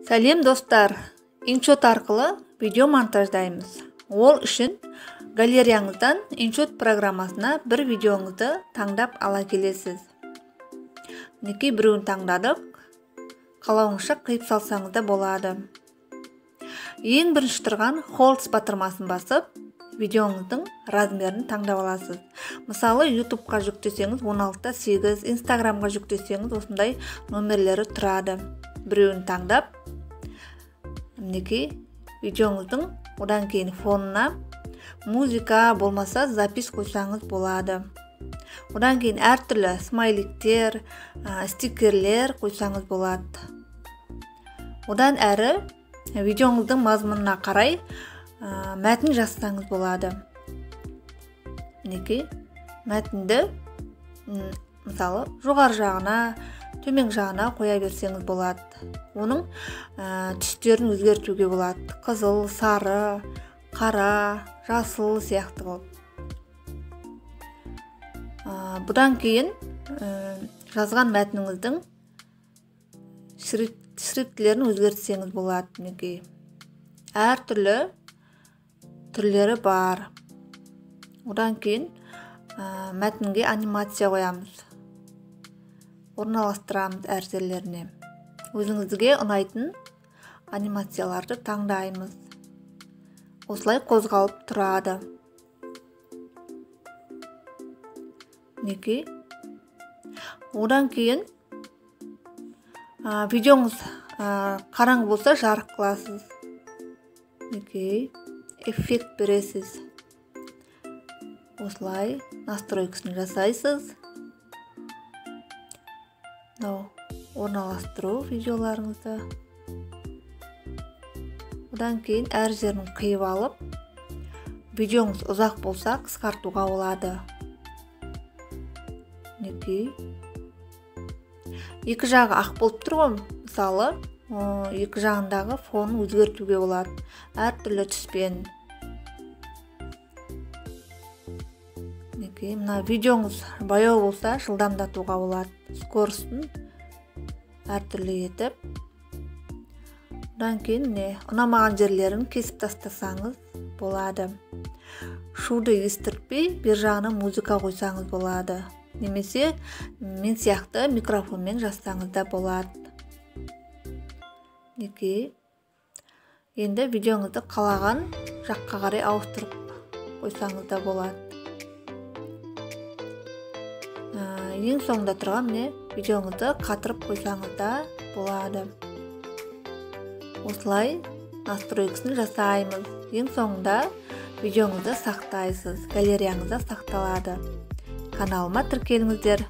Сәлем достар, InShot арқылы видео монтаждаймыз. Ол үшін галереяңыздан InShot программасына бір видеоңызды таңдап ала келесіз. Мінекей біреуін таңдадық, қалауыңызша қиып салсаңыз да болады. Ең бірінші тұрған Holds батырмасын басып, видеоңыздың размерін таңдап аласыз. Мысалы, YouTube-қа жүктесеңіз 16:8, Instagram-ға жүктесеңіз осындай номерлері тұрады. Біреуін таңдап, мінекей видеоңыздың одан кейін фонына музыка болмаса запись қойсаңыз болады. Одан кейін әртүрлі смайликтер, стикерлер қойсаңыз болады. Одан әрі видеоңыздың мазмұнына қарай мәтін жазсаңыз болады. Мінекей мәтінді мысалы жоғары жағына, төмен жағына қоя берсеңіз болады. Оның түстерін өзгертуге болады. Қызыл, сары, қара, жасыл сияқты қылып. Бұдан кейін жазған мәтініңіздің шрифтілерін өзгертсеңіз болады. Мінекей әртүрлі түрлері бар. Одан кейін мәтінге анимация қоямыз. Орналастырамыз әр жерлеріне. Өзіңізге ұнайтын анимацияларды таңдаймыз. Осылай қозғалып тұрады. Мінекей. Одан кейін видеоңыз қараңғы болса жарық қыласыз. Мінекей. Эффект бересіз. Осылай настройкасын жасайсыз. Орналастыру видеоларыңызды. Одан кейін әр жерін қиып алып, видеоңыз ұзақ болса қысқартуға болады. Мінекей. Екі жағы ақ болып тұр ғой, мысалы, екі жағындағы фонын өзгертуге болады. Әртүрлі түспен. Мінекей, мына видеоңыз баяу болса жылдамдатуға болады. Скоростын әртүрлі етіп. Одан кейін ұнамаған жерлерін кесіп тастасаңыз болады. Шуды естіртпей, бер жағына музыка қойсаңыз болады. Немесе мен сияқты микрофонмен жазсаңыз да болады. Мінекей. Енді видеоңызды қалаған жаққа қарай ауыстырып қойсаңыз да болады. Ең соңында тұрған видеоңызды қатырып қойсаңыз да болады. Осылай настройкасын жасаймыз. Ең соңында видеоңызды сақтайсыз. Галереяңызда сақталады. Каналыма тіркеліңіздер.